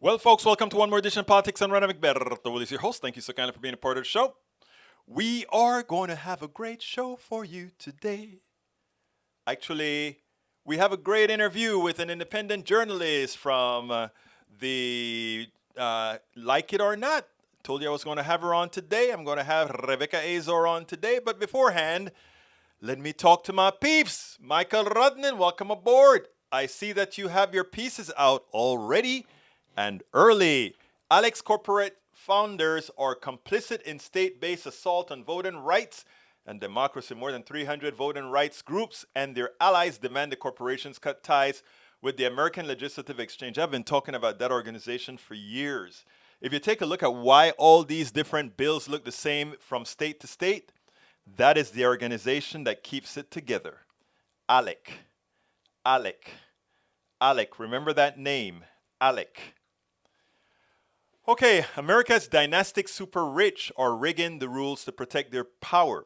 Well, folks, welcome to one more edition of Politics and Rana McBerto. Will is your host. Thank you so kindly for being a part of the show. We are going to have a great show for you today. Actually, we have a great interview with an independent journalist from the Like It or Not. Told you I was going to have her on today. I'm going to have Rebecca Azor on today. But beforehand, let me talk to my peeps. Michael Rudnin, welcome aboard. I see that you have your pieces out already and early. Alex corporate founders are complicit in state-based assault on voting rights and democracy. More than 300 voting rights groups and their allies demand the corporations cut ties with the American Legislative Exchange. I've been talking about that organization for years. If you take a look at why all these different bills look the same from state to state, that is the organization that keeps it together. ALEC. ALEC. ALEC. Remember that name. ALEC. Okay, America's dynastic super rich are rigging the rules to protect their power.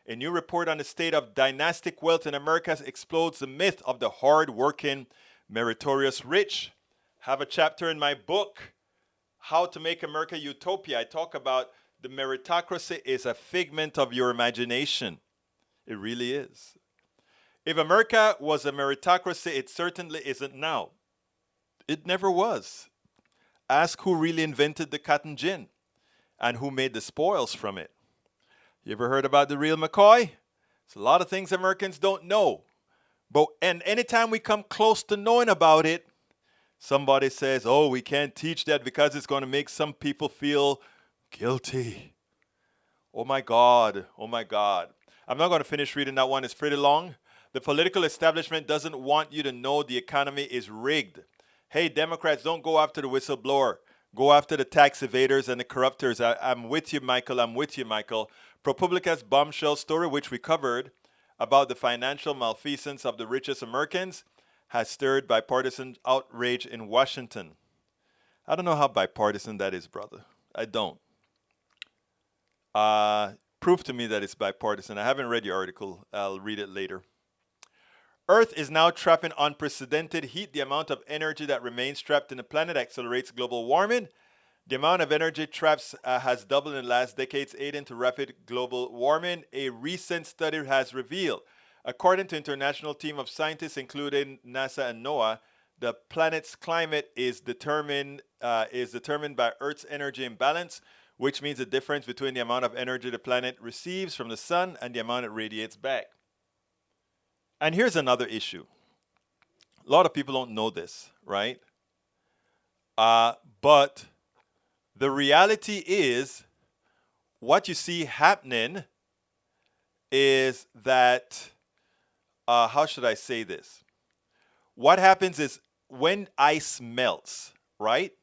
A new report on the state of dynastic wealth in America explodes the myth of the hard-working, meritorious rich. Have a chapter in my book, How to Make America Utopia. I talk about the meritocracy is a figment of your imagination. It really is. If America was a meritocracy, it certainly isn't now. It never was. Ask who really invented the cotton gin and who made the spoils from it. You ever heard about the real McCoy? There's a lot of things Americans don't know. And anytime we come close to knowing about it, somebody says, oh, we can't teach that because it's going to make some people feel guilty. Oh my God. Oh my God. I'm not going to finish reading that one. It's pretty long. The political establishment doesn't want you to know the economy is rigged. Hey, Democrats, don't go after the whistleblower. Go after the tax evaders and the corruptors. I'm with you, Michael. I'm with you, Michael. ProPublica's bombshell story, which we covered, about the financial malfeasance of the richest Americans, has stirred bipartisan outrage in Washington. I don't know how bipartisan that is, brother. I don't. Prove to me that it's bipartisan. I haven't read your article. I'll read it later. Earth is now trapping unprecedented heat. The amount of energy that remains trapped in the planet accelerates global warming. The amount of energy trapped has doubled in the last decades, aiding to rapid global warming. A recent study has revealed, according to an international team of scientists, including NASA and NOAA, the planet's climate is determined by Earth's energy imbalance, which means the difference between the amount of energy the planet receives from the sun and the amount it radiates back. And here's another issue. A lot of people don't know this, right? But the reality is, what you see happening is that, how should I say this? What happens is when ice melts, right?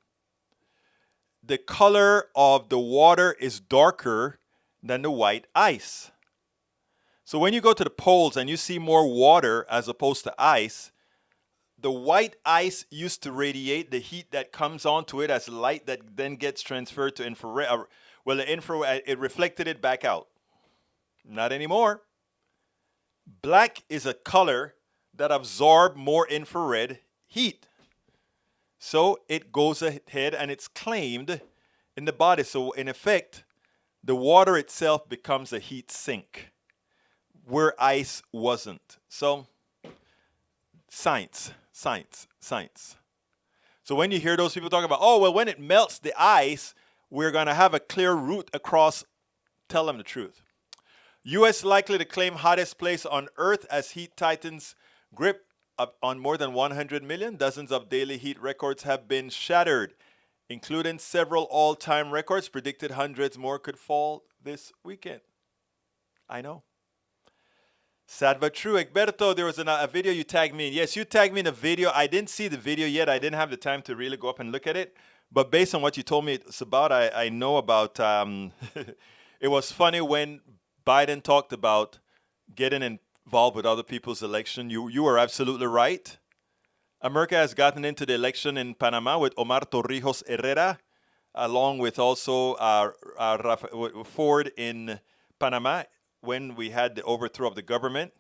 The color of the water is darker than the white ice. So when you go to the poles and you see more water as opposed to ice, the white ice used to radiate the heat that comes onto it as light that then gets transferred to infrared. Well, the infrared, it reflected it back out. Not anymore. Black is a color that absorbs more infrared heat. So it goes ahead and it's claimed in the body. So in effect, the water itself becomes a heat sink, where ice wasn't. So, science. So when you hear those people talk about, oh, well, when it melts the ice, we're going to have a clear route across, tell them the truth. U.S. likely to claim hottest place on Earth as heat tightens grip on more than 100 million. Dozens of daily heat records have been shattered, including several all-time records. Predicted hundreds more could fall this weekend. I know. Sad but true. Egberto, there was a video you tagged me in. Yes, you tagged me in a video. I didn't see the video yet. I didn't have the time to really go up and look at it. But based on what you told me it's about, I know about... it was funny when Biden talked about getting involved with other people's election. You were absolutely right. America has gotten into the election in Panama with Omar Torrijos Herrera, along with also Ford in Panama, when we had the overthrow of the government,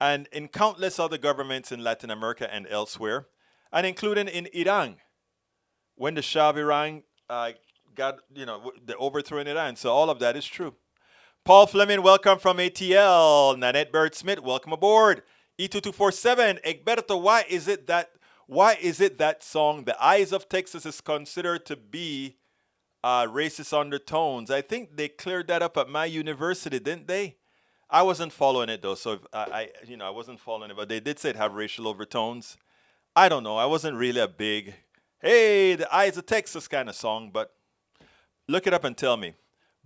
and in countless other governments in Latin America and elsewhere, and including in Iran, when the Shah of Iran got, the overthrowing Iran. So all of that is true. Paul Fleming, welcome from ATL. Nanette Bird Smith, welcome aboard. E2247, Egberto, why is it that song, The Eyes of Texas, is considered to be racist undertones? I think they cleared that up at my university, didn't they? I wasn't following it though, so if I wasn't following it, but they did say it have racial overtones. I don't know. I wasn't really a big, hey, the Eyes of Texas kind of song, but look it up and tell me.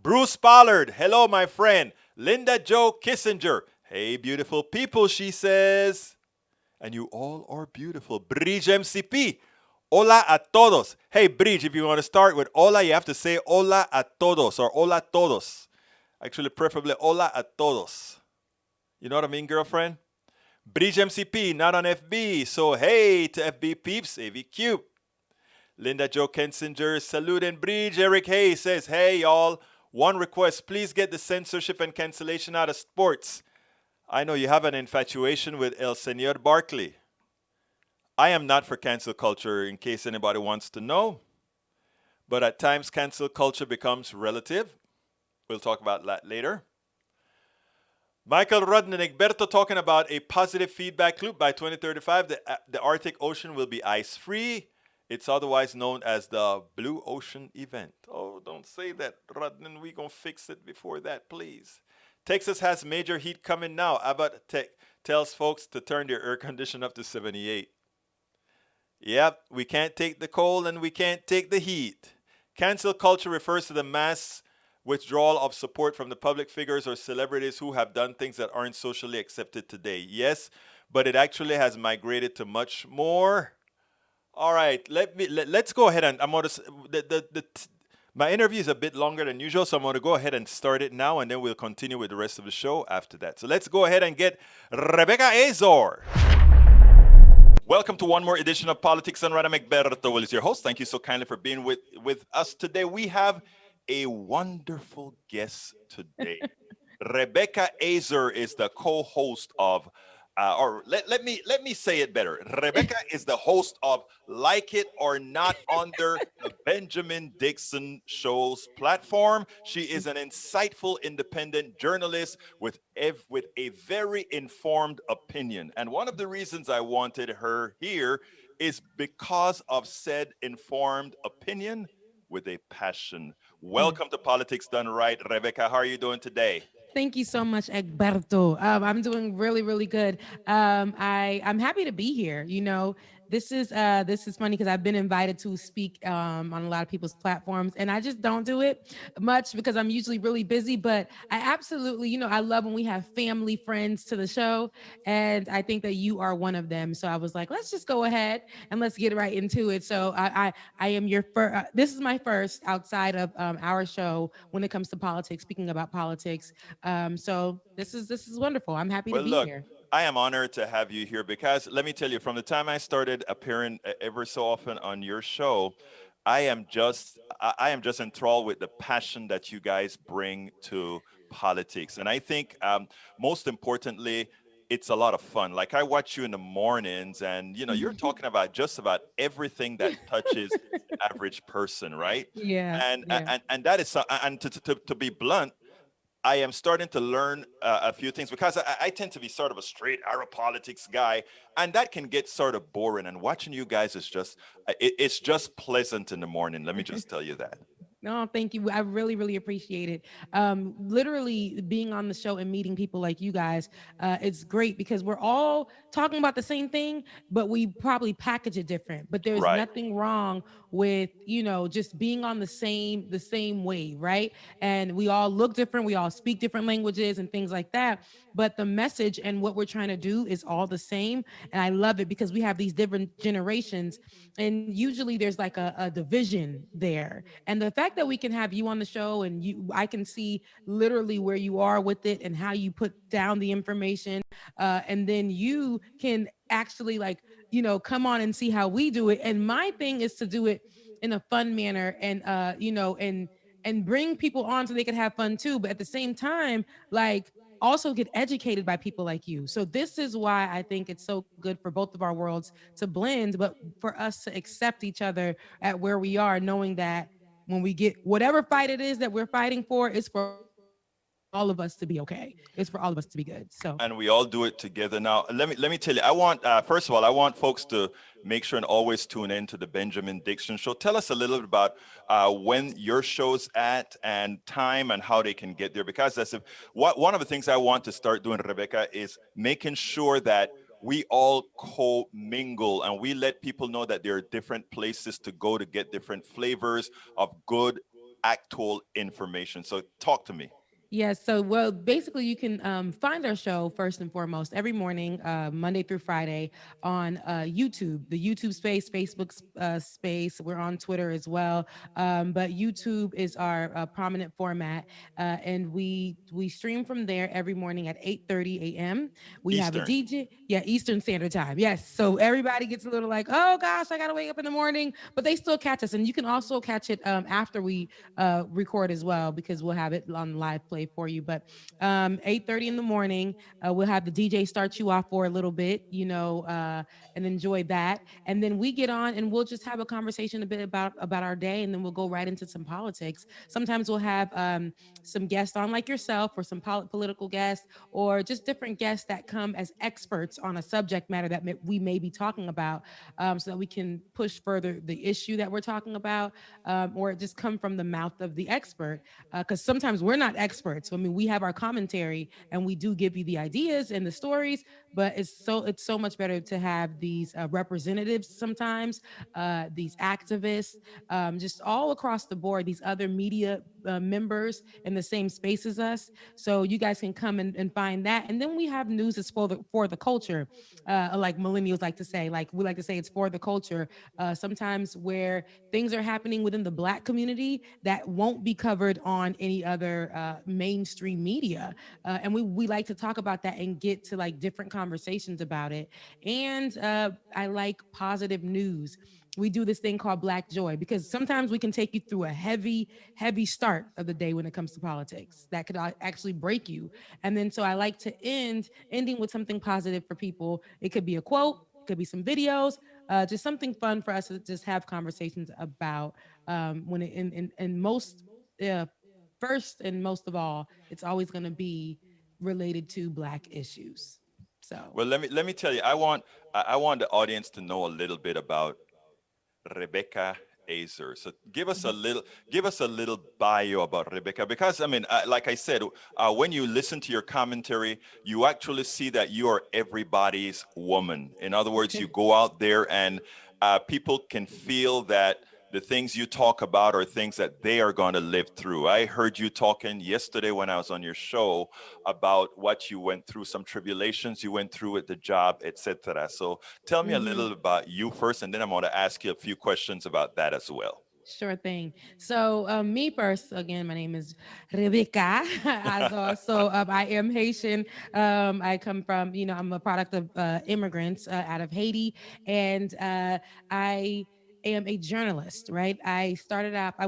Bruce Pollard, hello, my friend. Linda Joe Kissinger, hey, beautiful people, she says. And you all are beautiful. Bridge MCP, hola a todos. Hey, Bridge, if you want to start with hola, you have to say hola a todos or hola todos. Actually, preferably hola a todos. You know what I mean, girlfriend? Bridge MCP, not on FB. So, hey to FB peeps, AVQ. Linda Joe Kensinger, salute and Bridge. Eric Hayes says, hey, y'all. One request, please get the censorship and cancellation out of sports. I know you have an infatuation with El Senor Barkley. I am not for cancel culture, in case anybody wants to know. But at times, cancel culture becomes relative. We'll talk about that later. Michael Rudden and Egberto talking about a positive feedback loop. By 2035, the Arctic Ocean will be ice-free. It's otherwise known as the Blue Ocean Event. Oh, don't say that, Rudden. We're going to fix it before that, please. Texas has major heat coming now. Abbott tells folks to turn their air condition up to 78. Yep, we can't take the cold and we can't take the heat. Cancel culture refers to the mass withdrawal of support from the public figures or celebrities who have done things that aren't socially accepted today. Yes, but it actually has migrated to much more. All right, let's go ahead and I'm going to my interview is a bit longer than usual, so I'm going to go ahead and start it now, and then we'll continue with the rest of the show after that. So let's go ahead and get Rebecca Azor. Welcome to one more edition of Politics and Radam Egberto Will is your host. Thank you so kindly for being with us today. We have a wonderful guest today. Rebecca Azor is the co-host of, or let me say it better. Rebecca is the host of Like It or Not under the Benjamin Dixon Show's platform. She is an insightful independent journalist with a very informed opinion. And one of the reasons I wanted her here is because of said informed opinion with a passion. Welcome to Politics Done Right. Rebecca, how are you doing today? Thank you so much, Egberto. I'm doing really, really good. I'm happy to be here. This is funny because I've been invited to speak on a lot of people's platforms, and I just don't do it much because I'm usually really busy. But I absolutely, I love when we have family friends to the show, and I think that you are one of them. So I was like, let's just go ahead and let's get right into it. So I am your first. This is my first outside of our show when it comes to politics. Speaking about politics, so this is wonderful. I'm happy to Well, be look, here. I am honored to have you here because let me tell you, from the time I started appearing ever so often on your show, I am just enthralled with the passion that you guys bring to politics, and I think most importantly, it's a lot of fun. Like I watch you in the mornings, and you're talking about just about everything that touches the average person, right? Yeah, And yeah. and that is and to be blunt, I am starting to learn a few things because I tend to be sort of a straight arrow politics guy, and that can get sort of boring. And watching you guys is it's just pleasant in the morning. Let me just tell you that. No, thank you. I really, really appreciate it. Literally being on the show and meeting people like you guys, it's great because we're all talking about the same thing, but we probably package it different. But there's Right. nothing wrong with just being on the same way, right? And we all look different, we all speak different languages and things like that. But the message and what we're trying to do is all the same, and I love it because we have these different generations, and usually there's like a division there. And the fact that we can have you on the show and I can see literally where you are with it and how you put down the information, and then you can actually like come on and see how we do it. And my thing is to do it in a fun manner, and and bring people on so they can have fun too, but at the same time, like, also get educated by people like you. So this is why I think it's so good for both of our worlds to blend, but for us to accept each other at where we are, knowing that when we get whatever fight it is that we're fighting for, it's for all of us to be okay. It's for all of us to be good. So And we all do it together. Now, let me tell you. I want first of all, I want folks to make sure and always tune in to the Benjamin Dixon Show. Tell us a little bit about when your show's at and time and how they can get there. Because one of the things I want to start doing, Rebecca, is making sure that we all co-mingle and we let people know that there are different places to go to get different flavors of good actual information. So talk to me. yes. So, well, basically, you can find our show first and foremost every morning, Monday through Friday, on YouTube, the YouTube space, Facebook space. We're on Twitter as well, but YouTube is our prominent format, and we stream from there every morning at 8:30 a.m. We have a Eastern. DJ, yeah, Eastern Standard Time. Yes, so everybody gets a little like, oh gosh, I gotta wake up in the morning, but they still catch us, and you can also catch it after we record as well because we'll have it on live play for you. But 8:30 in the morning, we'll have the DJ start you off for a little bit, and enjoy that. And then we get on and we'll just have a conversation a bit about our day, and then we'll go right into some politics. Sometimes we'll have some guests on like yourself, or some political guests, or just different guests that come as experts on a subject matter that we may be talking about, so that we can push further the issue that we're talking about, or just come from the mouth of the expert. Because sometimes we're not experts. I mean, we have our commentary and we do give you the ideas and the stories, but it's so much better to have these representatives sometimes, these activists, just all across the board, these other media members in the same space as us. So you guys can come and find that. And then we have news that's for the culture, like millennials like to say. Like we like to say, it's for the culture. Sometimes where things are happening within the Black community that won't be covered on any other mainstream media, and we like to talk about that and get to like different conversations about it. And I like positive news. We do this thing called Black Joy, because sometimes we can take you through a heavy start of the day when it comes to politics that could actually break you. And then so I like to ending with something positive for people. It could be a quote, it could be some videos, just something fun for us to just have conversations about. When it in most uh, first and most of all, it's always going to be related to Black issues. So Well, let me tell you, I want the audience to know a little bit about Rebecca Azor. So give us a little bio about Rebecca, because I mean, like I said, when you listen to your commentary, you actually see that you are everybody's woman. In other words, you go out there and people can feel that the things you talk about are things that they are going to live through. I heard you talking yesterday when I was on your show about what you went through, some tribulations you went through at the job, etc. So tell me a little about you first, and then I'm going to ask you a few questions about that as well. sure thing. So, me first, again, my name is Rebecca Azor. So, I am Haitian. I come from, I'm a product of immigrants out of Haiti, and I am a journalist, right? I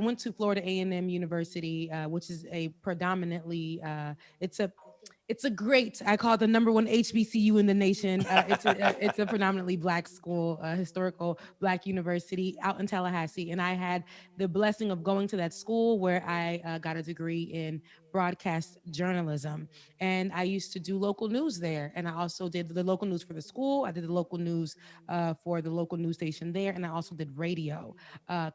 went to Florida A&M University, which is a predominantly, it's a great, I call it the number one HBCU in the nation. It's a predominantly Black school, historical Black university out in Tallahassee. And I had the blessing of going to that school where I got a degree in broadcast journalism. And I used to do local news there. And I also did the local news for the school. I did the local news for the local news station there. And I also did radio.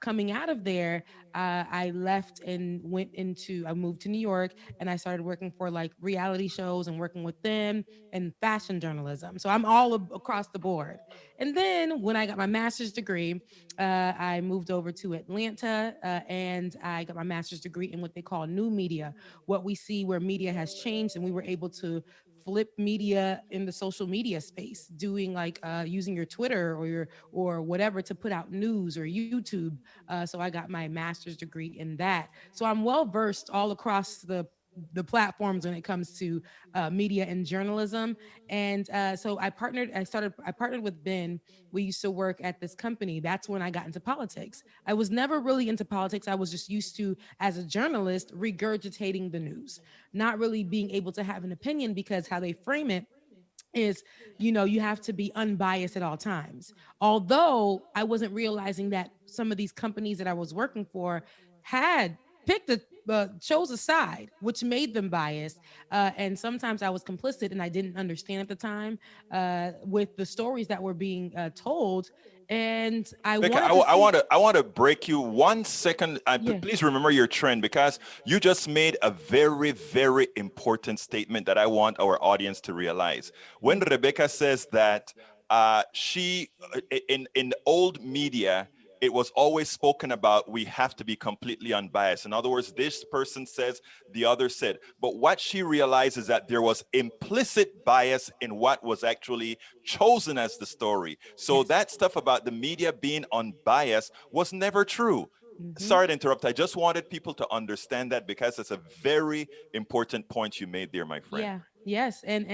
Coming out of there, I left and I moved to New York, and I started working for like reality shows and working with them and fashion journalism. So I'm all across the board. And then when I got my master's degree, I moved over to Atlanta, and I got my master's degree in what they call new media, what we see where media has changed, and we were able to flip media in the social media space, doing like using your Twitter or whatever to put out news, or YouTube. So I got my master's degree in that. So I'm well versed all across the platforms when it comes to media and journalism. And so I partnered with Ben. We used to work at this company. That's when I got into politics. I was never really into politics. I was just used to, as a journalist, regurgitating the news, not really being able to have an opinion, because how they frame it is, you have to be unbiased at all times. Although I wasn't realizing that some of these companies that I was working for had picked a chose a side, which made them biased. And sometimes I was complicit and I didn't understand at the time with the stories that were being told. And I Becca, wanted to see. I want to break you 1 second. Yeah. Please remember your trend, because you just made a very, very important statement that I want our audience to realize. When Yeah. Rebecca says that she in old media, it was always spoken about, we have to be completely unbiased. In other words, this person says, the other said. But what she realized is that there was implicit bias in what was actually chosen as the story. So Yes. that stuff about the media being unbiased was never true. Hmm. Sorry to interrupt. I just wanted people to understand that, because it's a very important point you made there, my friend. Yeah. Yes. And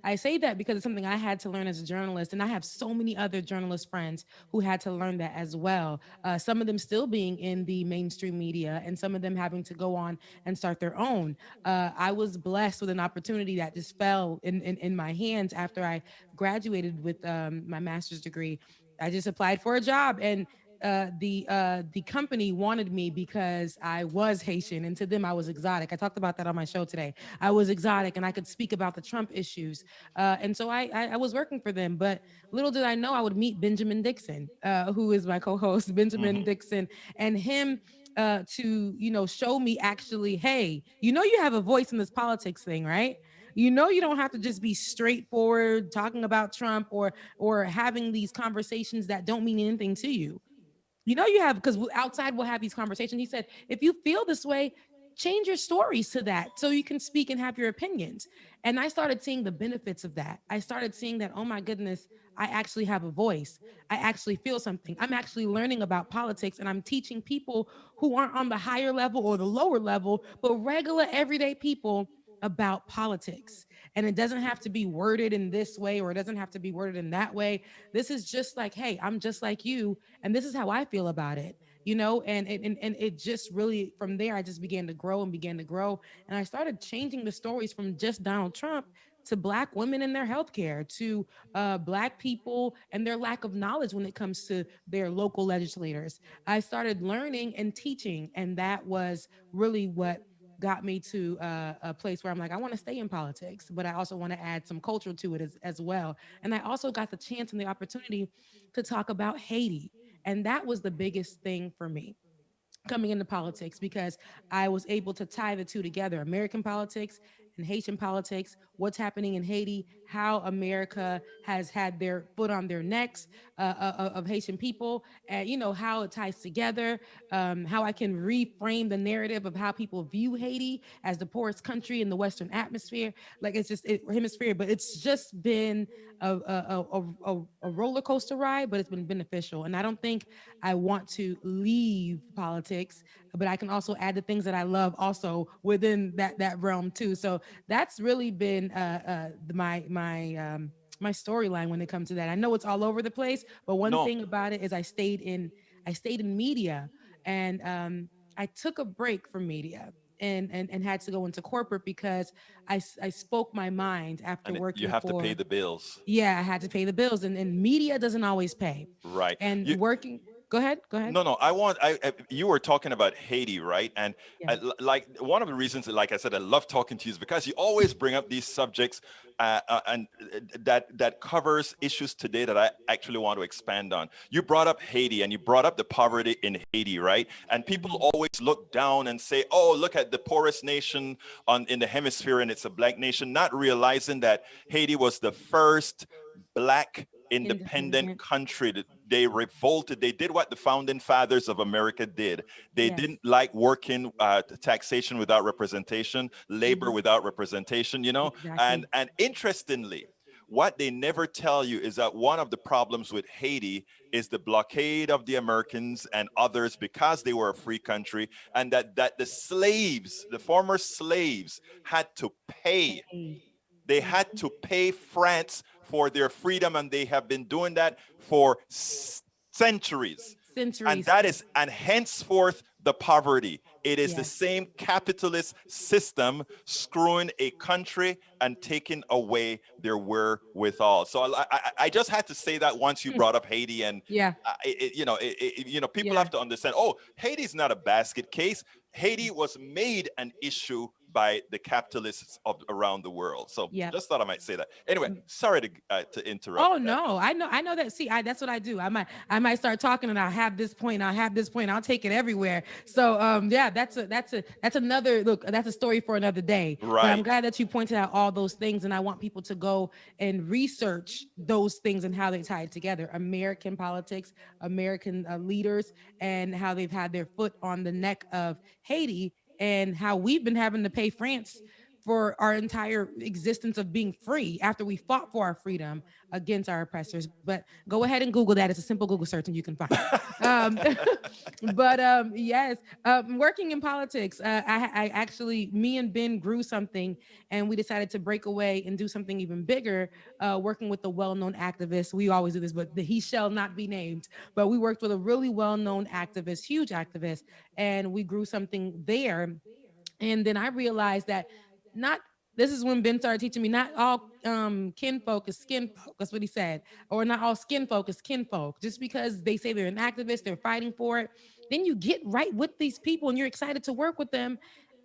I say that because it's something I had to learn as a journalist, and I have so many other journalist friends who had to learn that as well. Some of them still being in the mainstream media, and some of them having to go on and start their own. I was blessed with an opportunity that just fell in my hands after I graduated with my master's degree. I just applied for a job, and the company wanted me because I was Haitian, and to them I was exotic. I talked about that on my show today. I was exotic, and I could speak about the Trump issues, and so I was working for them. But little did I know I would meet Benjamin Dixon, who is my co-host, Benjamin Mhm. Dixon, and him to show me actually, hey, you have a voice in this politics thing, right? You don't have to just be straightforward talking about Trump or having these conversations that don't mean anything to you. You have, because outside we'll have these conversations. He said, if you feel this way, change your stories to that so you can speak and have your opinions. And I started seeing the benefits of that. I started seeing that, oh my goodness, I actually have a voice. I actually feel something. I'm actually learning about politics, and I'm teaching people who aren't on the higher level or the lower level, but regular everyday people about politics. And it doesn't have to be worded in this way, or it doesn't have to be worded in that way. This is just like, hey, I'm just like you, and this is how I feel about it. And it just really, from there I just began to grow and began to grow, and I started changing the stories from just Donald Trump to black women and their healthcare, to black people and their lack of knowledge when it comes to their local legislators. I started learning and teaching, and that was really what got me to a place where I'm like, I want to stay in politics, but I also want to add some culture to it as well. And I also got the chance and the opportunity to talk about Haiti. And that was the biggest thing for me coming into politics, because I was able to tie the two together: American politics and Haitian politics, what's happening in Haiti, how America has had their foot on their necks of Haitian people, and how it ties together, how I can reframe the narrative of how people view Haiti as the poorest country in the Western atmosphere. Like, it's just hemisphere, but it's just been a roller coaster ride, but it's been beneficial. And I don't think I want to leave politics, but I can also add the things that I love also within that realm too. So that's really been my storyline when it comes to that. I know it's all over the place, but one No, thing about it is I stayed in media, and I took a break from media. And had to go into corporate because I spoke my mind after and you working have to pay for. the bills, Yeah, I had to pay the bills, and media doesn't always pay. right? And You working, go ahead, go ahead. No, no. You were talking about Haiti, right? And Yeah. like one of the reasons, like I said, I love talking to you is because you always bring up these subjects and that covers issues today that I actually want to expand on. You brought up Haiti, and you brought up the poverty in Haiti, right? And people Hmm. always look down and say, "Oh, look at the poorest nation on in the hemisphere, and it's a black nation," not realizing that Haiti was the first black independent Independent. country. That they revolted. They did what the founding fathers of America did. They Yes. didn't like working taxation without representation, labor Hmm. without representation, you know. Exactly. And interestingly, what they never tell you is that one of the problems with Haiti is the blockade of the Americans and others because they were a free country, and that the slaves, the former slaves, had to pay. Hey. They Mhm. had to pay France for their freedom, and they have been doing that for centuries. And Centuries. that is, and henceforth, the poverty. It is the Yes. same capitalist system screwing a country and taking away their wherewithal. So I just had to say that once you brought up Haiti, and Yeah. people Yeah. have to understand. Oh, Haiti's not a basket case. Haiti was made an issue by the capitalists of around the world. So Yeah. just thought I might say that. Anyway, sorry to interrupt Oh that. no, I know that. See, that's what I do. I might start talking and I'll have this point, I'll have this point, I'll take it everywhere. So yeah, that's another look, that's a story for another day. But I'm Right. glad that you pointed out all those things, and I want people to go and research those things and how they tie it together. American politics, American leaders, and how they've had their foot on the neck of Haiti, and how we've been having to pay France for our entire existence of being free after we fought for our freedom against our oppressors. But go ahead and Google that. It's a simple Google search and you can find it. But yes, working in politics, I actually, me and Ben grew something, and we decided to break away and do something even bigger, working with a well-known activist. We always do this, but he shall not be named. But we worked with a really well-known activist, huge activist, and we grew something there. And then I realized that not this is when Ben started teaching me not all kin folk is skin folk. That's what he said. Or not all skin folk is kin folk. Just because they say they're an activist, they're fighting for it. Then you get right with these people and you're excited to work with them,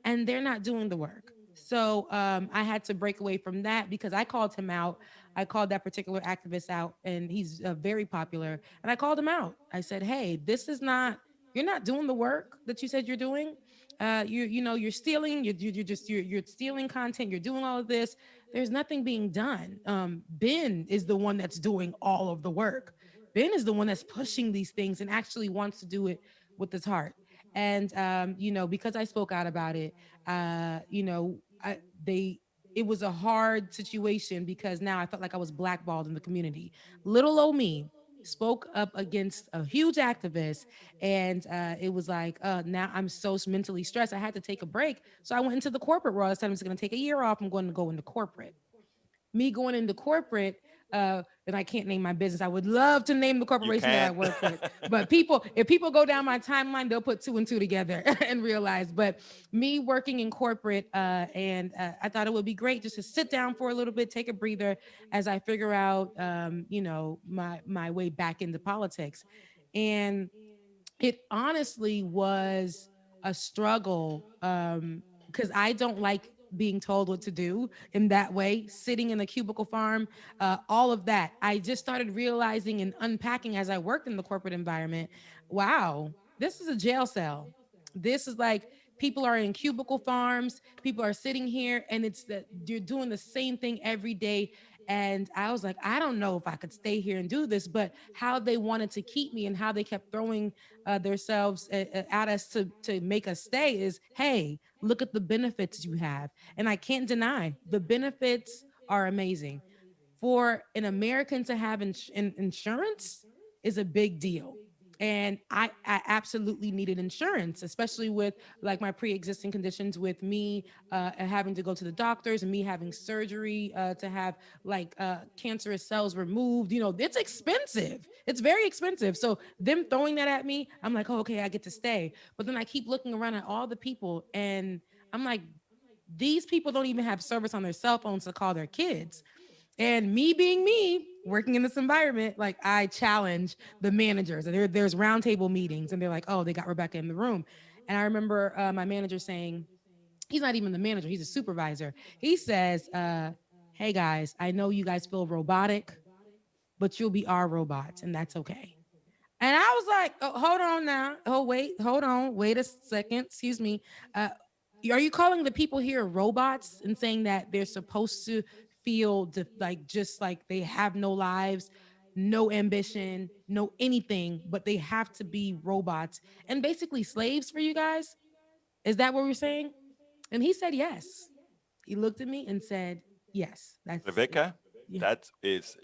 and they're not doing the work. So I had to break away from that because I called him out. I called that particular activist out, and he's very popular. And I called him out. I said, "Hey, this is not. You're not doing the work that you said you're doing. You're stealing. You're stealing content. You're doing all of this. There's nothing being done. Ben is the one that's doing all of the work. Ben is the one that's pushing these things and actually wants to do it with his heart. And because I spoke out about it, they it was a hard situation because now I felt like I was blackballed in the community. Little old me spoke up against a huge activist, and it was like now I'm so mentally stressed. I had to take a break, so I went into the corporate world. I said I'm just going to take a year off. I'm going to go into corporate. Me going into corporate, and I can't name my business. I would love to name the You corporation that I can't. work with, but if people go down my timeline, they'll put two and two together and realize. But me working in corporate, and I thought it would be great just to sit down for a little bit, take a breather as I figure out, my way back into politics. And it honestly was a struggle, because I don't like being told what to do in that way, sitting in a cubicle farm, all of that. I just started realizing and unpacking as I worked in the corporate environment. Wow, this is a jail cell. This is like people are in cubicle farms, people are sitting here, and it's that you're doing the same thing every day. And I was like, I don't know if I could stay here and do this, but how they wanted to keep me and how they kept throwing themselves at us to make us stay is, hey, look at the benefits you have. And I can't deny the benefits are amazing. For an American to have insurance is a big deal. And I absolutely needed insurance, especially with like my pre-existing conditions, with me having to go to the doctors and me having surgery to have like cancerous cells removed. It's expensive. It's very expensive. So them throwing that at me, I'm like, oh, okay, I get to stay. But then I keep looking around at all the people, and I'm like, these people don't even have service on their cell phones to call their kids. And me being me, working in this environment, like I challenge the managers. And there's roundtable meetings, and they're like, "Oh, they got Rebecca in the room." And I remember my manager saying, he's not even the manager; he's a supervisor. He says, "Hey guys, I know you guys feel robotic, but you'll be our robots, and that's okay." And I was like, oh, hold on now. Oh, wait, hold on. Wait a second. Excuse me. Uh, are you calling the people here robots and saying that they're supposed to feel like just like they have no lives, no ambition, no anything, but they have to be robots and basically slaves for you guys? Is that what we're saying? And he said, yes. He looked at me and said, yes, that's Rebecca? Yeah. That is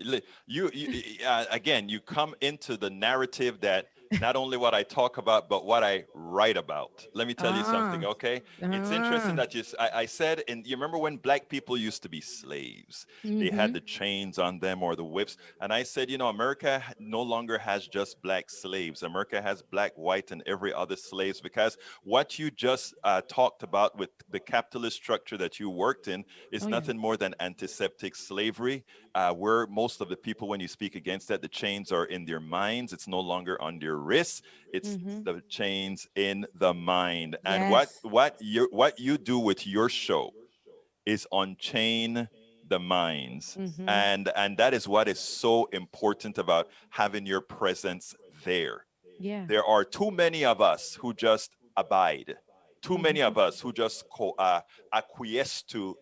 again. You come into the narrative that not only what I talk about, but what I write about. Let me tell you something, Ah. okay? It's interesting Ah. that I said, and you remember when black people used to be slaves? They had Mm-hmm. the chains on them or the whips, and I said, America no longer has just black slaves. America has black, white, and every other slaves because what you just talked about with the capitalist structure that you worked in is Oh yeah. nothing more than antiseptic slavery, where most of the people, when you speak against that, the chains are in their minds. It's no longer on their wrists. It's Mm-hmm. the chains in the mind. And what Yes. what you what you do with your show is unchain the minds. Mm-hmm. And that is what is so important about having your presence there. Yeah. There are too many of us who just abide. Too many Mm-hmm. of us who just acquiesce to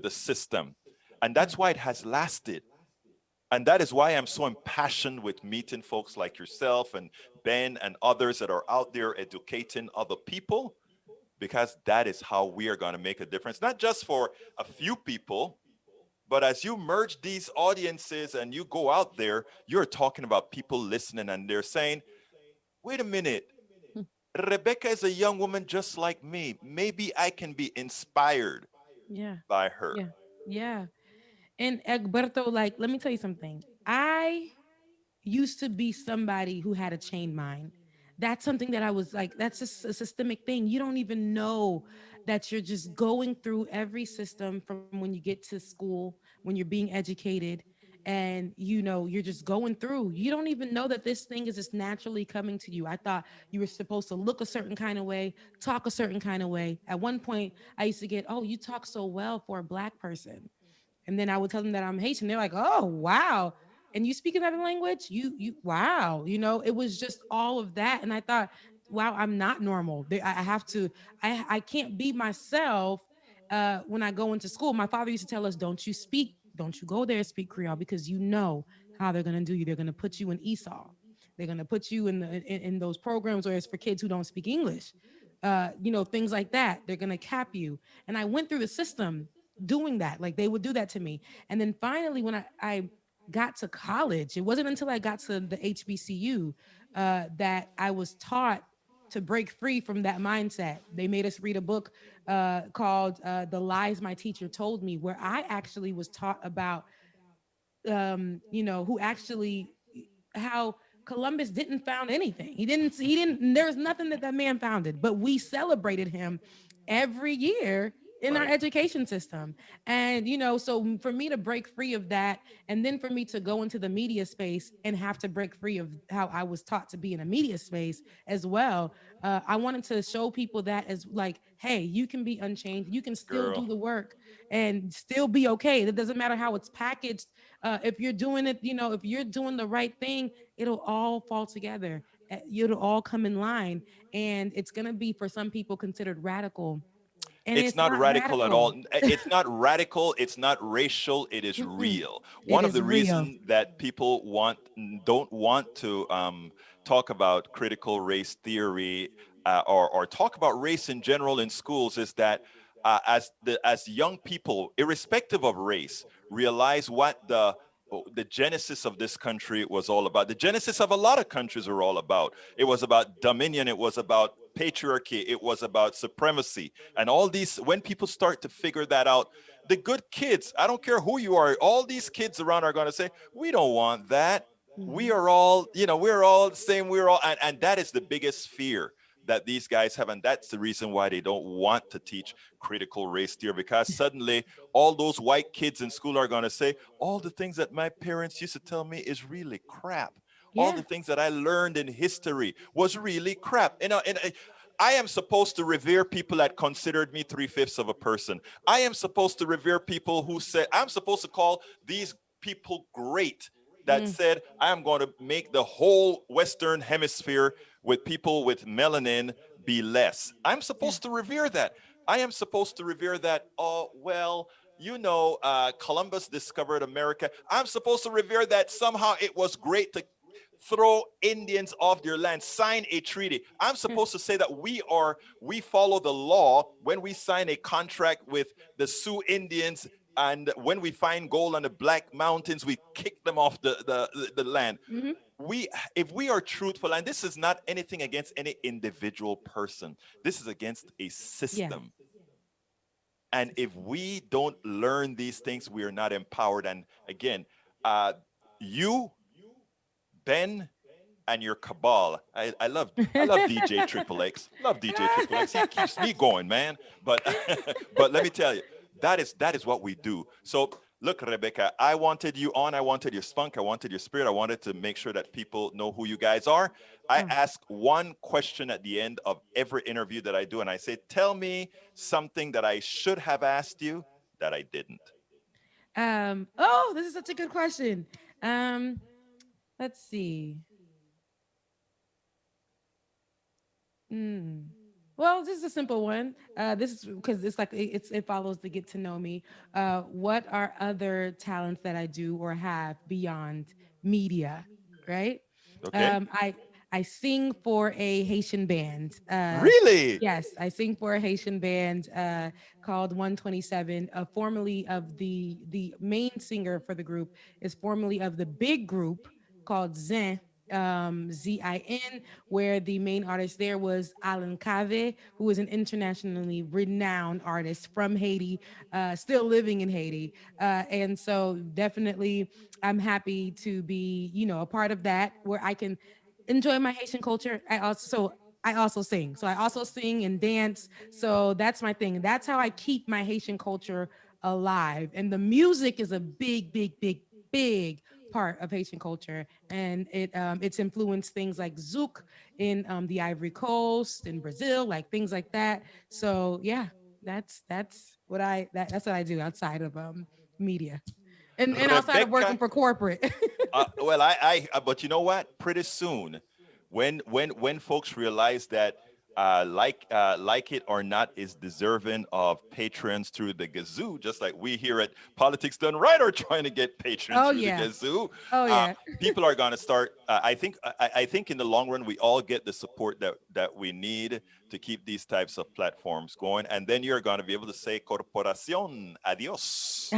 the system, and Yeah. that's why it has lasted. And that is why I'm so impassioned with meeting folks like yourself and Ben and others that are out there educating other people, because that is how we are going to make a difference, not just for a few people, but as you merge these audiences and you go out there, you're talking about people listening and they're saying, wait a minute, Rebecca is a young woman just like me. Maybe I can be inspired Yeah. by her. Yeah. Yeah. And Egberto, like, let me tell you something. I used to be somebody who had a chained mind. That's something that I was like, that's just a systemic thing. You don't even know that you're just going through every system from when you get to school, when you're being educated, and you're just going through. You don't even know that this thing is just naturally coming to you. I thought you were supposed to look a certain kind of way, talk a certain kind of way. At one point, I used to get, oh, you talk so well for a black person. And then I would tell them that I'm Haitian. They're like, "Oh, wow. And you speak another language? Wow." It was just all of that. And I thought, wow, I'm not normal. I have to, I can't be myself when I go into school. My father used to tell us, don't you go there and speak Creole because you know how they're going to do you. They're going to put you in Esau. They're going to put you in those programs where it's for kids who don't speak English. Things like that. They're going to cap you. And I went through the system doing that. Like they would do that to me. And then finally, when I got to college, it wasn't until I got to the HBCU that I was taught to break free from that mindset. They made us read a book called The Lies My Teacher Told Me, where I actually was taught about who actually how Columbus didn't found anything. He didn't there was nothing that man founded, but we celebrated him every year in our Right. education system. And so for me to break free of that, and then for me to go into the media space and have to break free of how I was taught to be in a media space as well, I wanted to show people that as like, hey, you can be unchained, you can still Girl, do the work and still be okay. It doesn't matter how it's packaged. If you're doing it, if you're doing the right thing, it'll all fall together. It'll all come in line, and it's gonna be for some people considered radical, and it's it's not not radical at radical. all. It's not radical. It's not racial. It is Mm-mm. real. It One of is the real. reasons that people don't want to talk about critical race theory, or talk about race in general in schools is that as young people, irrespective of race, realize what the genesis of this country was all about. The genesis of a lot of countries were all about. It was about dominion. It was about patriarchy. It was about supremacy. And all these, when people start to figure that out, the good kids, I don't care who you are, all these kids around are going to say, we don't want that. We Mhm. are all, we're all the same. We're all, and that is the biggest fear that these guys have. And that's the reason why they don't want to teach critical race theory, because suddenly all those white kids in school are going to say, all the things that my parents used to tell me is really crap. All Yeah. the things that I learned in history was really crap. And I am supposed to revere people that considered me three-fifths of a person. I am supposed to revere people who said, I'm supposed to call these people great, that Mm. said, I am going to make the whole Western hemisphere with people with melanin be less. I'm Yeah. supposed to revere that. I am supposed to revere that. Oh, well, Columbus discovered America. I'm supposed to revere that somehow it was great to throw Indians off their land, sign a treaty. I'm supposed to say that we follow the law when we sign a contract with the Sioux Indians And when we find gold on the Black Mountains, we kick them off the land. Hmm. We, if we are truthful, and this is not anything against any individual person, this is against a Yeah. system. And if we don't learn these things, we are not empowered. And again, uh, you, Ben, and your cabal. I love DJ Triple X. Love DJ Triple X. He keeps me going, man. But but let me tell you, that is what we do. So look, Rebecca, I wanted you on. I wanted your spunk. I wanted your spirit. I wanted to make sure that people know who you guys are. I Oh. ask one question at the end of every interview that I do, and I say, tell me something that I should have asked you that I didn't. Oh, this is such a good question. Um, let's see. Mm. Well, this is a simple one. This is because it's like it follows the get to know me. What are other talents that I do or have beyond media? Right. Okay. I sing for a Haitian band. Really? Yes, I sing for a Haitian band called 127. Formerly of the main singer for the group is formerly of the big group called Zin, Zin, where the main artist there was Alan Cave, who is an internationally renowned artist from Haiti, still living in Haiti. And so definitely I'm happy to be, a part of that where I can enjoy my Haitian culture. I also sing. So I also sing and dance. So that's my thing. That's how I keep my Haitian culture alive. And the music is a big, big, big, big part of Haitian culture, and it's influenced things like zouk in the Ivory Coast in Brazil, like things like that. So yeah, that's what I do outside of media, and outside of working Rebecca. for corporate. Well, but you know what? Pretty soon, when folks realize that like it or not is deserving of patrons through the gazoo, just like we here at Politics Done Right are trying to get patrons Oh through the yeah. gazoo. Oh Uh, yeah. People are going to start. I think in the long run, we all get the support that we need to keep these types of platforms going, and then you're going to be able to say "Corporación, adiós."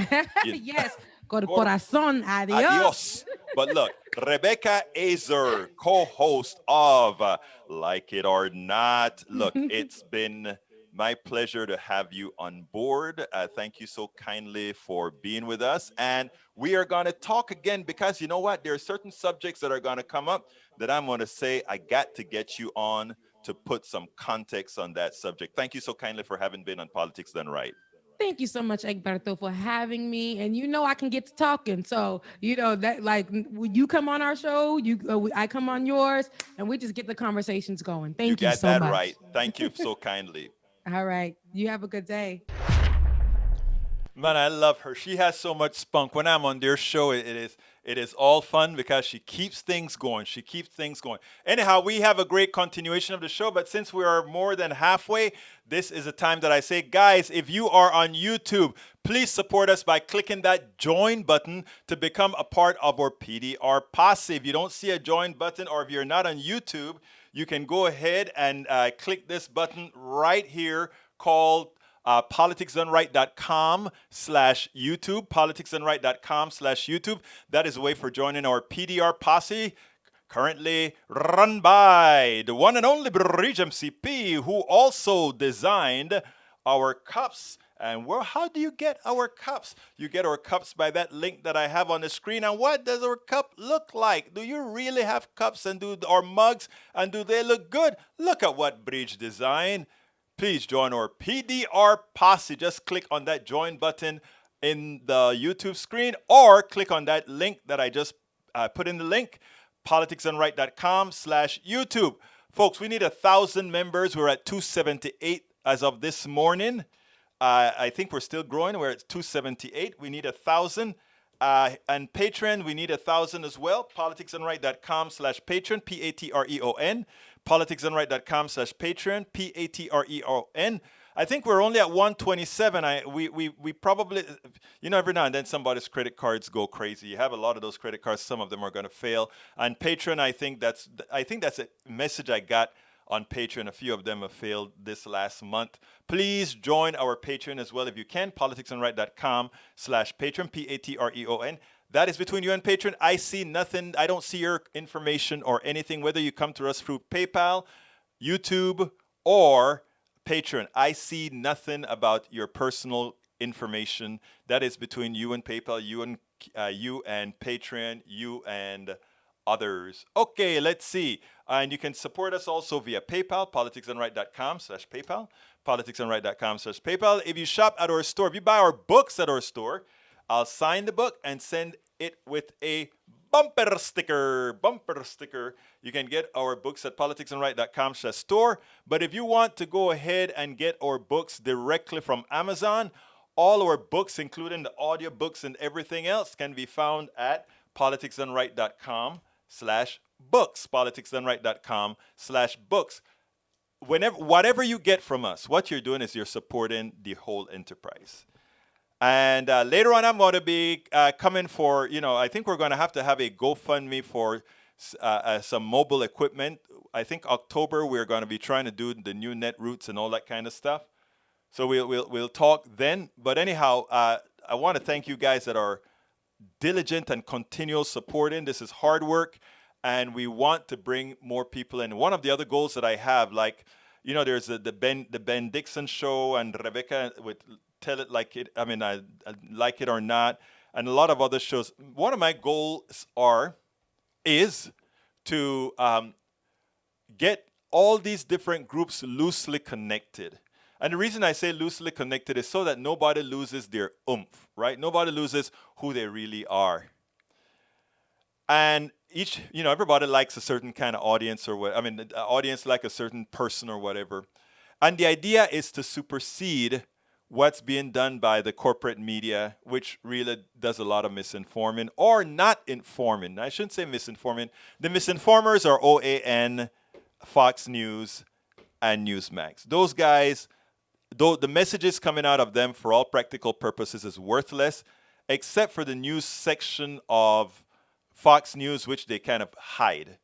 You, Yes. Con Cor- corazón, adios. Adios. But look, Rebecca Azor, co host of Like It or Not. Look, it's been my pleasure to have you on board. Thank you so kindly for being with us. And we are going to talk again because you know what? There are certain subjects that are going to come up that I'm going to say I got to get you on to put some context on that subject. Thank you so kindly for having been on Politics Done Right. Thank you so much, Egberto, for having me. And I can get to talking. So, that like when you come on our show, I come on yours, and we just get the conversations going. You Thank you got so that much. right. Thank you so kindly. All right. You have a good day. Man, I love her. She has so much spunk. When I'm on their show, it is all fun because she keeps things going. She keeps things going. Anyhow, we have a great continuation of the show, but since we are more than halfway, this is a time that I say, guys, if you are on YouTube, please support us by clicking that join button to become a part of our PDR posse. If you don't see a join button, or if you're not on YouTube, you can go ahead and click this button right here called politicsdoneright.com/YouTube, politicsdoneright.com/YouTube. That is a way for joining our PDR posse, currently run by the one and only Bridge MCP, who also designed our cups. And how do you get our cups? You get our cups by that link that I have on the screen. And what does our cup look like? Do you really have cups and our mugs? And do they look good? Look at what Bridge designed. Please join our PDR posse. Just click on that join button in the YouTube screen, or click on that link that I just put in the link, politicsandright.com/YouTube. Folks, we need 1,000 members. We're at 278 as of this morning. I think we're still growing. We're at 278. We need 1,000. And Patreon, we need 1,000 as well. politicsandright.com/Patreon, Patreon, politicsandright.com/Patreon, Patreon. I think we're only at 127. We probably, every now and then somebody's credit cards go crazy. You have a lot of those credit cards. Some of them are going to fail. And Patreon, I think that's a message I got on Patreon. A few of them have failed this last month. Please join our Patreon as well if you can. politicsandright.com/Patreon, Patreon. That is between you and Patreon. I see nothing. I don't see your information or anything, whether you come to us through PayPal, YouTube, or Patreon. I see nothing about your personal information. That is between you and PayPal, you and Patreon, you and others. Okay, let's see. And you can support us also via PayPal, politicsandright.com/PayPal, politicsandright.com/PayPal. If you shop at our store, if you buy our books at our store, I'll sign the book and send it with a bumper sticker. Bumper sticker. You can get our books at politicsandright.com/store. But if you want to go ahead and get our books directly from Amazon, all our books, including the audio books and everything else, can be found at politicsandright.com/books. Politicsandright.com/books. Whatever you get from us, what you're doing is you're supporting the whole enterprise. And later on, I'm going to be coming for, I think we're going to have a GoFundMe for some mobile equipment. I think October, we're going to be trying to do the new net routes and all that kind of stuff. So we'll talk then. But anyhow, I want to thank you guys that are diligent and continual supporting. This is hard work, and we want to bring more people in. One of the other goals that I have, there's the Ben Dixon show and Rebecca with Tell It Like It. I mean, I Like It or Not, and a lot of other shows. One of my goals is to get all these different groups loosely connected. And the reason I say loosely connected is so that nobody loses their oomph, right? Nobody loses who they really are. And everybody likes a certain kind of audience the audience like a certain person or whatever. And the idea is to supersede what's being done by the corporate media, which really does a lot of misinforming or not informing. I shouldn't say misinforming. The misinformers are OAN, Fox News, and Newsmax. Those guys, though the messages coming out of them for all practical purposes is worthless, except for the news section of Fox News, which they kind of hide.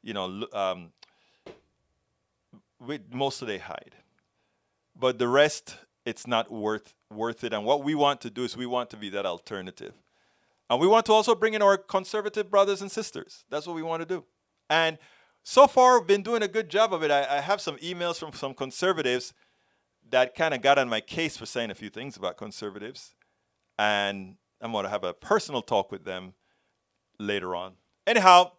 Mostly they hide. But the rest, it's not worth it. And what we want to do is we want to be that alternative. And we want to also bring in our conservative brothers and sisters. That's what we want to do. And so far, we've been doing a good job of it. I have some emails from some conservatives that kind of got on my case for saying a few things about conservatives. And I'm going to have a personal talk with them later on. Anyhow,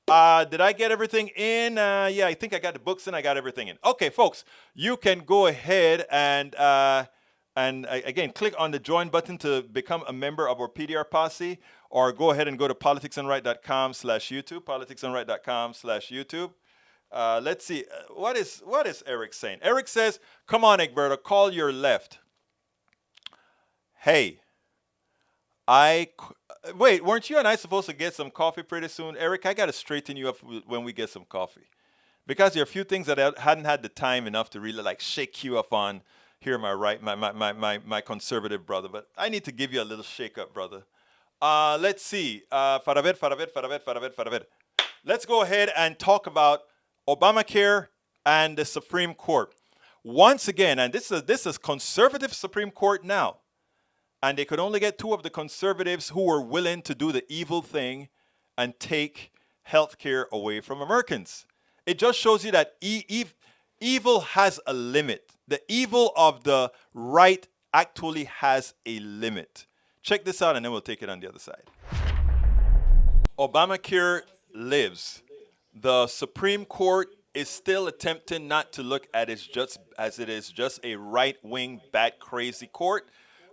did I get everything in? Yeah, I think I got the books and I got everything in. Okay, folks, you can go ahead and again, click on the join button to become a member of our PDR posse, or go ahead and go to politicsandright.com/YouTube, politicsandright.com/YouTube. Let's see, what is Eric saying? Eric says, come on, Egberto, call your left. Hey, wait, weren't you and I supposed to get some coffee pretty soon? Eric, I got to straighten you up when we get some coffee. Because there are a few things that I hadn't had the time enough to really shake you up on. Here, my conservative brother. But I need to give you a little shake up, brother. Let's see. Faravet. Let's go ahead and talk about Obamacare and the Supreme Court. Once again, and this is conservative Supreme Court now. And they could only get two of the conservatives who were willing to do the evil thing and take health care away from Americans. It just shows you that evil has a limit. The evil of the right actually has a limit. Check this out, and then we'll take it on the other side. Obamacare lives. The Supreme Court is still attempting not to look at it as it is just a right-wing, bat crazy court.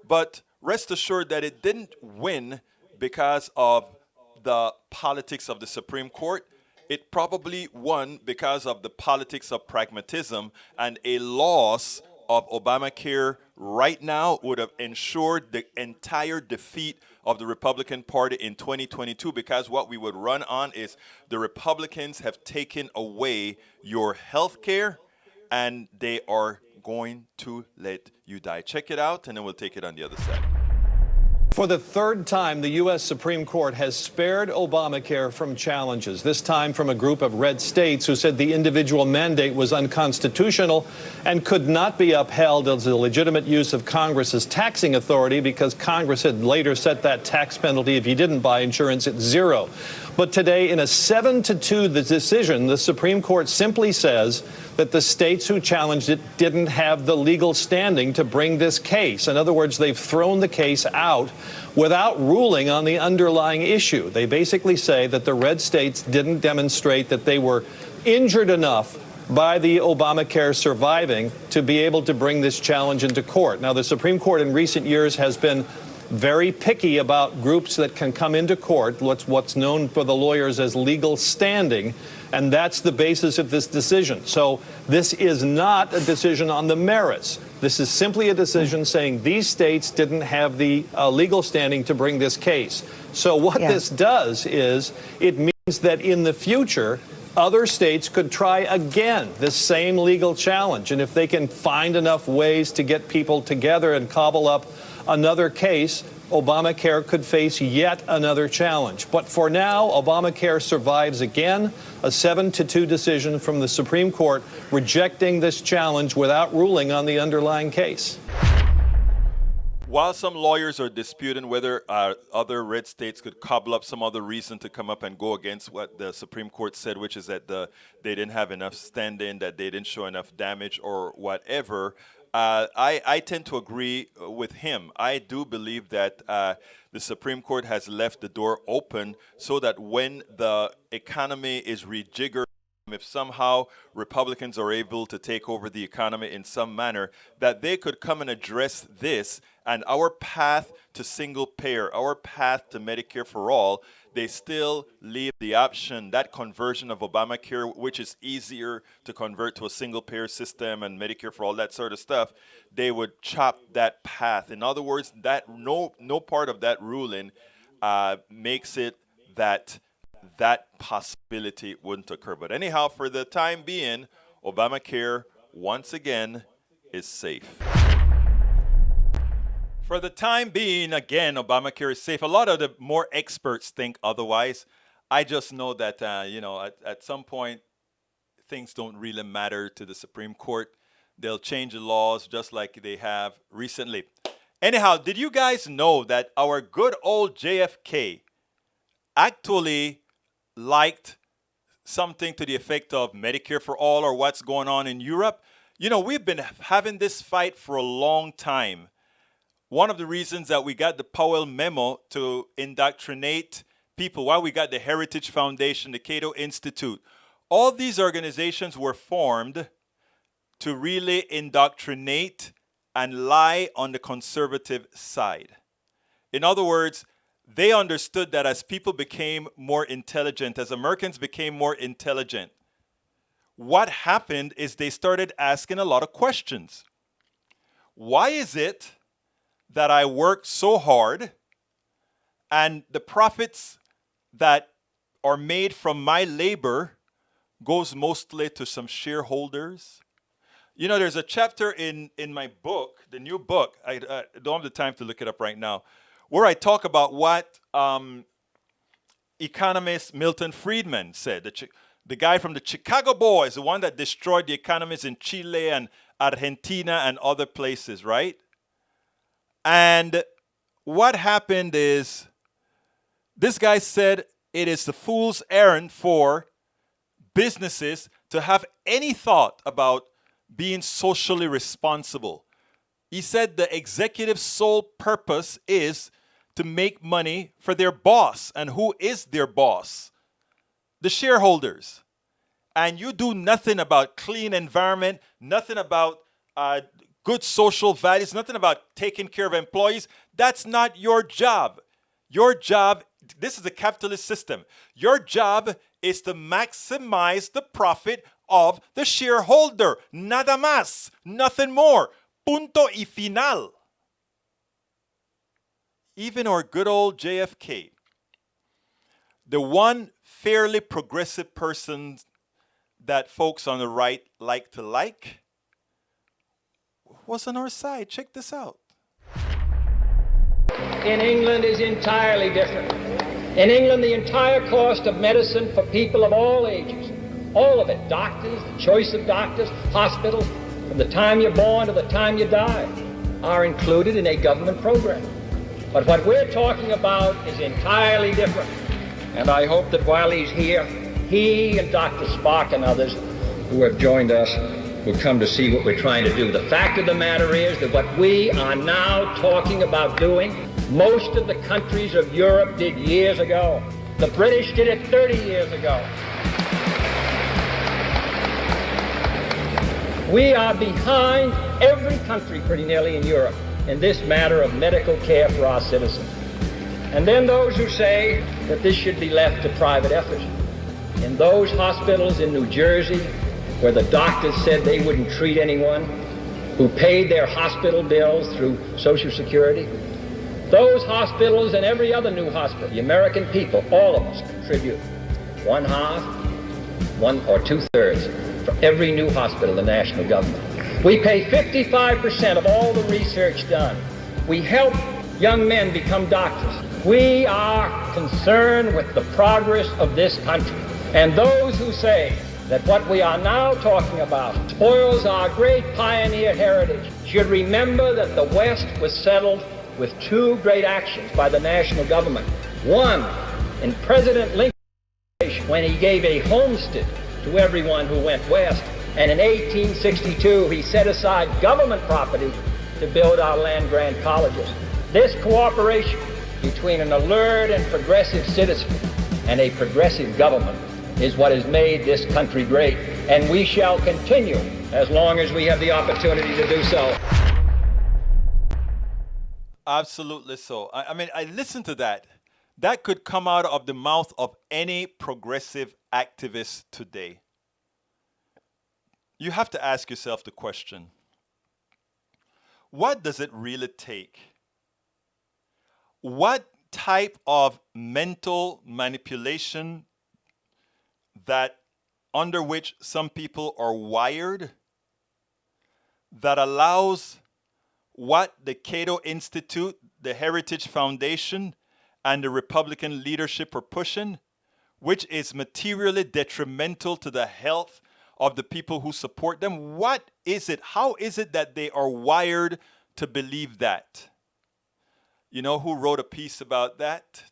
But rest assured that it didn't win because of the politics of the Supreme Court. It probably won because of the politics of pragmatism, and a loss of Obamacare right now would have ensured the entire defeat of the Republican Party in 2022, because what we would run on is the Republicans have taken away your health care and they are going to let you die. Check it out, and then we'll take it on the other side. For the third time, the U.S. Supreme Court has spared Obamacare from challenges, this time from a group of red states who said the individual mandate was unconstitutional and could not be upheld as a legitimate use of Congress's taxing authority because Congress had later set that tax penalty if you didn't buy insurance at zero. But today, in a 7-2 decision, the Supreme Court simply says that the states who challenged it didn't have the legal standing to bring this case. In other words, they've thrown the case out without ruling on the underlying issue. They basically say that the red states didn't demonstrate that they were injured enough by the Obamacare surviving to be able to bring this challenge into court. Now, the Supreme Court in recent years has been very picky about groups that can come into court, what's known for the lawyers as legal standing, and that's the basis of this decision. So this is not a decision on the merits. This is simply a decision saying these states didn't have the legal standing to bring this case. So what this does is it means that in the future, other states could try again this same legal challenge. And if they can find enough ways to get people together and cobble up another case, Obamacare could face yet another challenge. But for now, Obamacare survives again, a 7-2 decision from the Supreme Court rejecting this challenge without ruling on the underlying case. While some lawyers are disputing whether other red states could cobble up some other reason to come up and go against what the Supreme Court said, which is that they didn't have enough standing, that they didn't show enough damage or whatever, I tend to agree with him. I do believe that the Supreme Court has left the door open so that when the economy is rejiggered, if somehow Republicans are able to take over the economy in some manner, that they could come and address this, and our path to single payer, our path to Medicare for all, they still leave the option, that conversion of Obamacare, which is easier to convert to a single payer system and Medicare for all, that sort of stuff, they would chop that path. In other words, that no part of that ruling makes it that possibility wouldn't occur. But anyhow, for the time being, Obamacare, once again, is safe. For the time being, again, Obamacare is safe. A lot of the more experts think otherwise. I just know that, at some point, things don't really matter to the Supreme Court. They'll change the laws just like they have recently. Anyhow, did you guys know that our good old JFK actually liked something to the effect of Medicare for all or what's going on in Europe? You know, we've been having this fight for a long time. One of the reasons that we got the Powell memo to indoctrinate people, why we got the Heritage Foundation, the Cato Institute, all these organizations were formed to really indoctrinate and lie on the conservative side. In other words, they understood that as people became more intelligent, as Americans became more intelligent, what happened is they started asking a lot of questions. Why is it that I work so hard and the profits that are made from my labor goes mostly to some shareholders? You know, there's a chapter in my book, the new book, I don't have the time to look it up right now, where I talk about what economist Milton Friedman said, the guy from the Chicago Boys, the one that destroyed the economies in Chile and Argentina and other places, right? And what happened is this guy said it is the fool's errand for businesses to have any thought about being socially responsible. He said the executive's sole purpose is to make money for their boss. And who is their boss? The shareholders. And you do nothing about clean environment, nothing about good social values, nothing about taking care of employees. That's not your job. Your job, this is a capitalist system. Your job is to maximize the profit of the shareholder. Nada más. Nothing more. Punto y final. Even our good old JFK, the one fairly progressive person that folks on the right like to like, was on our side. Check this out. in England is entirely different. In England, the entire cost of medicine for people of all ages, all of it, doctors, the choice of doctors, hospitals, from the time you're born to the time you die, are included in a government program. But what we're talking about is entirely different. And I hope that while he's here, he and Dr. Spock and others who have joined us will come to see what we're trying to do. The fact of the matter is that what we are now talking about doing, most of the countries of Europe did years ago. The British did it 30 years ago. We are behind every country pretty nearly in Europe in this matter of medical care for our citizens. And then those who say that this should be left to private effort. In those hospitals in New Jersey where the doctors said they wouldn't treat anyone who paid their hospital bills through Social Security, those hospitals and every other new hospital, the American people, all of us contribute 1/2, 1 or 2/3 for every new hospital, the national government. We pay 55% of all the research done. We help young men become doctors. We are concerned with the progress of this country. And those who say that what we are now talking about spoils our great pioneer heritage should remember that the West was settled with two great actions by the national government. One, in President Lincoln, when he gave a homestead to everyone who went west, and in 1862 he set aside government property to build our land-grant colleges. This cooperation between an alert and progressive citizen and a progressive government is what has made this country great, and we shall continue as long as we have the opportunity to do so. Absolutely so. I mean, I listened to that. That could come out of the mouth of any progressive activist today. You have to ask yourself the question, what does it really take? What type of mental manipulation that under which some people are wired that allows what the Cato Institute, the Heritage Foundation, and the Republican leadership are pushing, which is materially detrimental to the health of the people who support them? What is it? How is it that they are wired to believe that? You know who wrote a piece about that?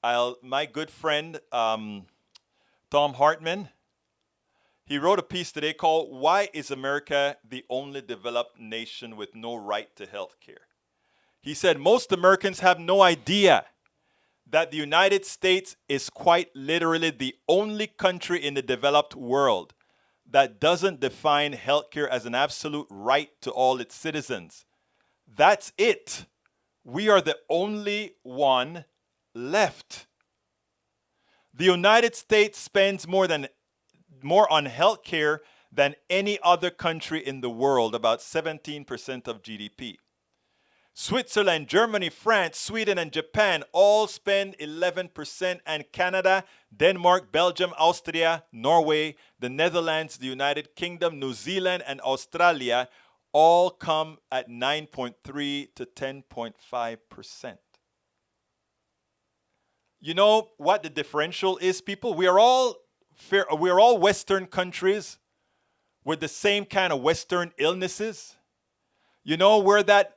My good friend, Tom Hartman. He wrote a piece that they call, "Why is America the only developed nation with no right to health care?" He said, most Americans have no idea that the United States is quite literally the only country in the developed world that doesn't define healthcare as an absolute right to all its citizens. That's it. We are the only one left. The United States spends more on healthcare than any other country in the world, about 17% of GDP. Switzerland, Germany, France, Sweden, and Japan all spend 11%, and Canada, Denmark, Belgium, Austria, Norway, the Netherlands, the United Kingdom, New Zealand, and Australia all come at 9.3 to 10.5%. You know what the differential is, people? We are all Western countries with the same kind of Western illnesses. You know, where that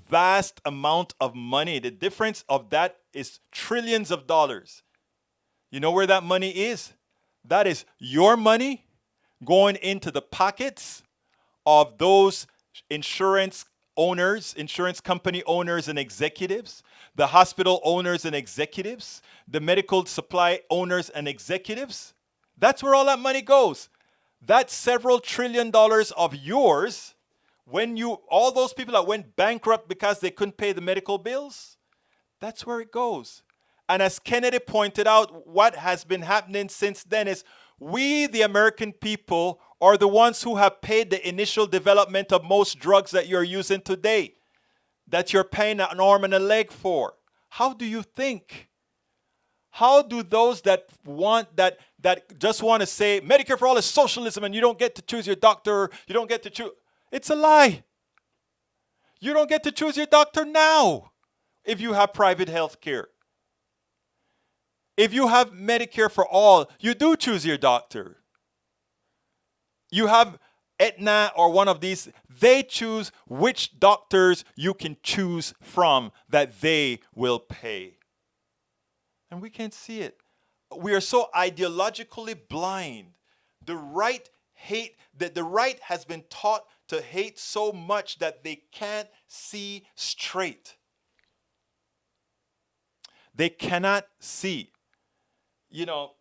vast amount of money, the difference of that is trillions of dollars. You know where that money is? That is your money going into the pockets of those insurance owners, insurance company owners and executives, the hospital owners and executives, the medical supply owners and executives. That's where all that money goes. That's several trillion dollars of yours. When all those people that went bankrupt because they couldn't pay the medical bills, that's where it goes. And as Kennedy pointed out, what has been happening since then is we, the American people, are the ones who have paid the initial development of most drugs that you're using today, that you're paying an arm and a leg for. How do you think? How do those that just want to say Medicare for all is socialism and you don't get to choose your doctor, you don't get to choose? It's a lie. You don't get to choose your doctor now. if you have private health care. If you have Medicare for all, you do choose your doctor. You have Aetna or one of these, they choose which doctors you can choose from that they will pay. And we can't see it. We are so ideologically blind. The right has been taught to hate so much that they can't see straight. They cannot see. You know,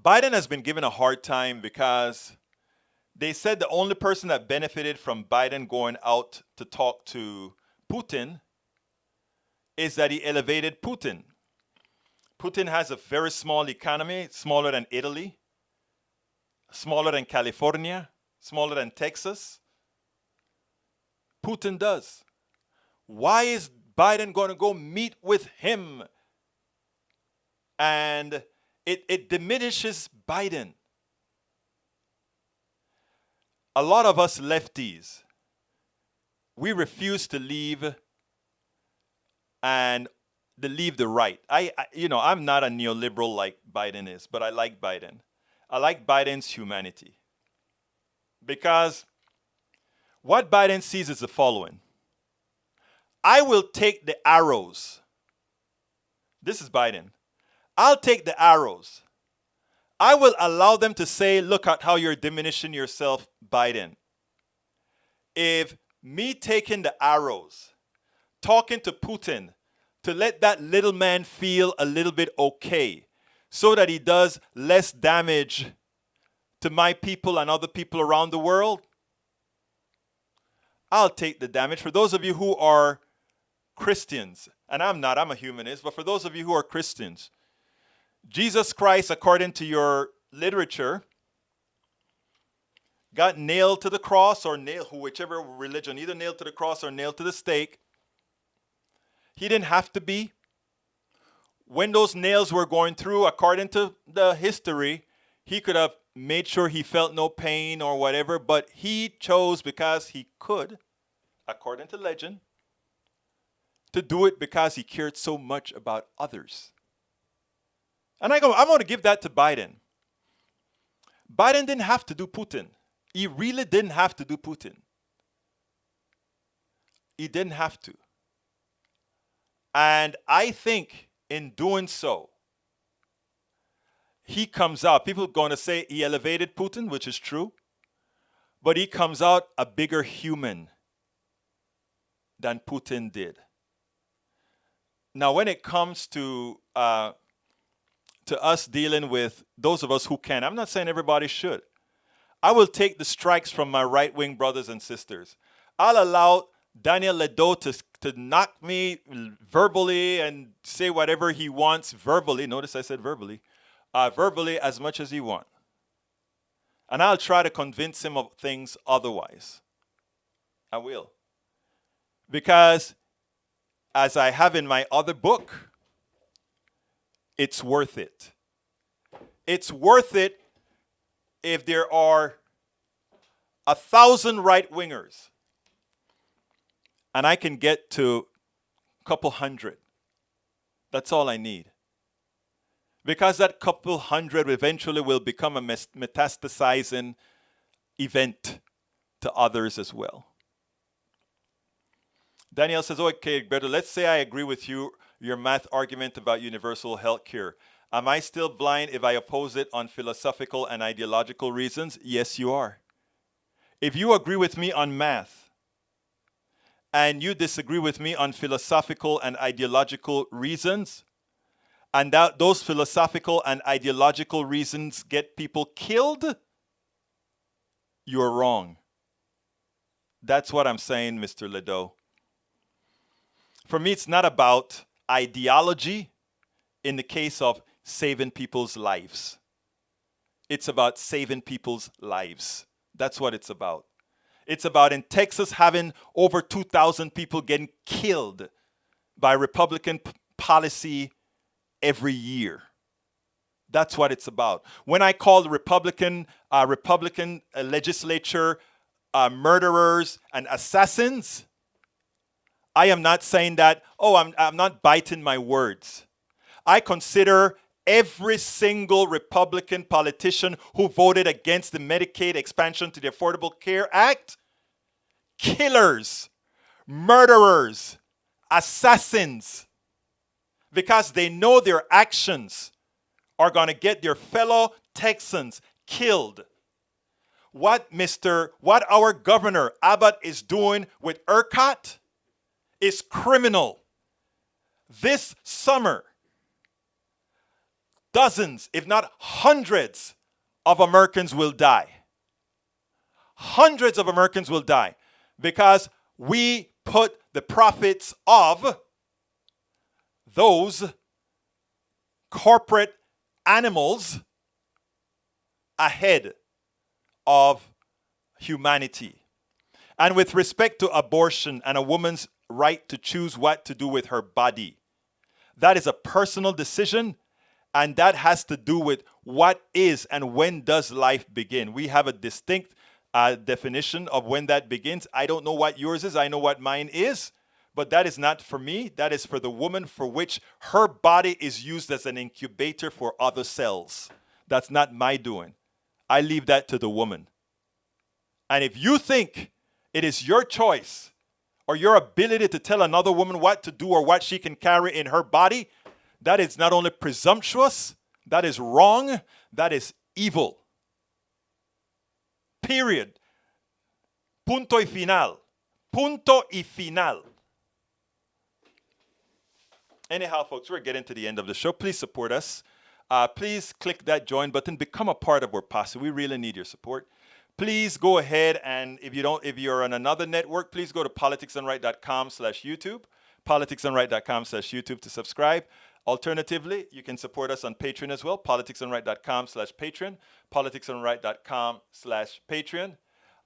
Biden has been given a hard time because they said the only person that benefited from Biden going out to talk to Putin is that he elevated Putin. Putin has a very small economy, smaller than Italy, smaller than California, smaller than Texas. Putin does. Why is Biden going to go meet with him? And it diminishes Biden. A lot of us lefties, we refuse to leave and to leave the right. I'm not a neoliberal like Biden is, but I like Biden. I like Biden's humanity. Because what Biden sees is the following. I will take the arrows. This is Biden. I'll take the arrows. I will allow them to say, look at how you're diminishing yourself, Biden. If me taking the arrows, talking to Putin, to let that little man feel a little bit okay, so that he does less damage to my people and other people around the world, I'll take the damage. For those of you who are Christians, and I'm not, I'm a humanist, but for those of you who are Christians, Jesus Christ, according to your literature, got nailed to the cross or nailed, whichever religion, either nailed to the cross or nailed to the stake. He didn't have to be. When those nails were going through, according to the history, he could have made sure he felt no pain or whatever, but he chose because he could, according to legend, to do it because he cared so much about others. And I'm going to give that to Biden. Biden didn't have to do Putin. He really didn't have to do Putin. He didn't have to. And I think in doing so, he comes out. People are going to say he elevated Putin, which is true. But he comes out a bigger human than Putin did. Now, when it comes to us dealing with those of us who can, I'm not saying everybody should. I will take the strikes from my right-wing brothers and sisters. I'll allow Daniel Ledo to knock me verbally and say whatever he wants verbally. Notice I said verbally. Verbally as much as he wants. And I'll try to convince him of things otherwise. I will. Because as I have in my other book, it's worth it. It's worth it if there are 1,000 right-wingers and I can get to a couple hundred. That's all I need. Because that couple hundred eventually will become a metastasizing event to others as well. Daniel says, okay, Berto, let's say I agree with you, your math argument about universal health care. Am I still blind if I oppose it on philosophical and ideological reasons? Yes, you are. If you agree with me on math and you disagree with me on philosophical and ideological reasons, and that those philosophical and ideological reasons get people killed, you're wrong. That's what I'm saying, Mr. Ledo. For me, it's not about ideology in the case of saving people's lives. It's about saving people's lives. That's what it's about. It's about in Texas having over 2,000 people getting killed by Republican policy every year. That's what it's about. When I call the Republican legislature murderers and assassins, I am not saying that, I'm not biting my words. I consider every single Republican politician who voted against the Medicaid expansion to the Affordable Care Act killers, murderers, assassins, because they know their actions are going to get their fellow Texans killed. What our governor Abbott is doing with ERCOT is criminal. This summer, dozens, if not hundreds, of Americans will die. Hundreds of Americans will die because we put the profits of those corporate animals ahead of humanity. And with respect to abortion and a woman's right to choose what to do with her body, that is a personal decision, and that has to do with what is and when does life begin. We have a distinct definition of when that begins. I don't know what yours is. I know what mine is. But that is not for me. That is for the woman, for which her body is used as an incubator for other cells. That's not my doing. I leave that to the woman. And if you think it is your choice or your ability to tell another woman what to do or what she can carry in her body, that is not only presumptuous, that is wrong, that is evil. Period. Punto y final. Punto y final. Anyhow, folks, we're getting to the end of the show. Please support us. Please click that join button. Become a part of our posse. We really need your support. Please go ahead, and if you're on another network, please go to politicsdoneright.com/YouTube, politicsdoneright.com/YouTube to subscribe. Alternatively, you can support us on Patreon as well, politicsdoneright.com/Patreon, politicsdoneright.com/Patreon.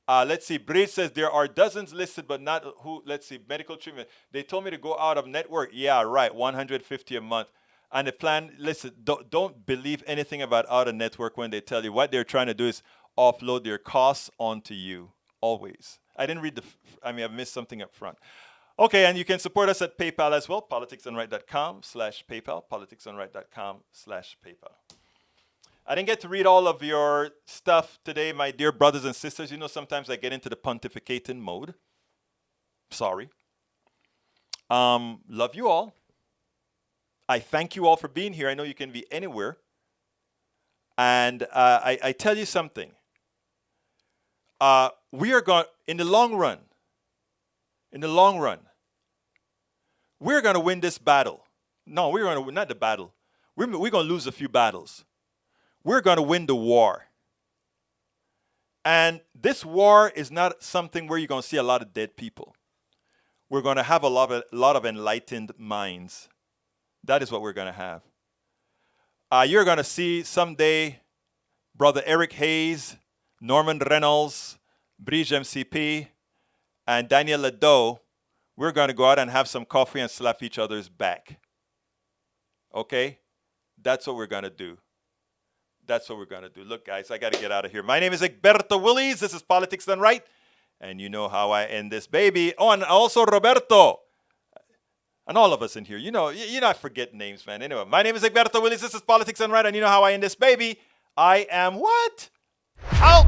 Let's see, Bridge says there are dozens listed, but not who, let's see, medical treatment. They told me to go out of network. Yeah, right, $150 a month. And the plan, listen, don't believe anything about out of network when they tell you. What they're trying to do is offload their costs onto you, always. I didn't read I've missed something up front. Okay, and you can support us at PayPal as well, politicsdoneright.com/PayPal, politicsdoneright.com/PayPal. I didn't get to read all of your stuff today, my dear brothers and sisters. You know, sometimes I get into the pontificating mode. Sorry. Love you all. I thank you all for being here. I know you can be anywhere. And I tell you something. We are going, in the long run, we're going to win this battle. No, we're going to win, not the battle. We're going to lose a few battles. We're going to win the war. And this war is not something where you're going to see a lot of dead people. We're going to have a lot of enlightened minds. That is what we're going to have. You're going to see someday Brother Eric Hayes, Norman Reynolds, Bridge MCP, and Daniel Ledoux. We're going to go out and have some coffee and slap each other's back. Okay? That's what we're going to do. That's what we're going to do. Look, guys, I got to get out of here. My name is Egberto Willies. This is Politics Done Right. And you know how I end this baby. Oh, and also Roberto. And all of us in here. You know, I forget names, man. Anyway, my name is Egberto Willies. This is Politics Done Right. And you know how I end this baby. I am what? Out!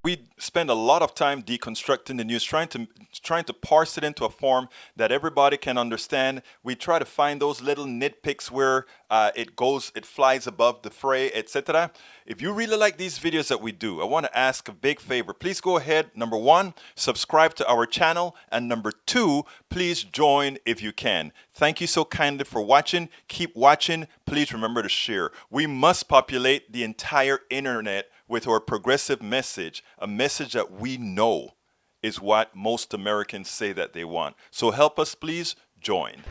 We spend a lot of time deconstructing the news, trying to parse it into a form that everybody can understand. We try to find those little nitpicks where it flies above the fray, etc. If you really like these videos that we do, I want to ask a big favor. Please go ahead, number 1, subscribe to our channel, and number 2, please join if you can. Thank you so kindly for watching. Keep watching. Please remember to share. We must populate the entire internet with our progressive message, a message that we know is what most Americans say that they want. So help us, please join.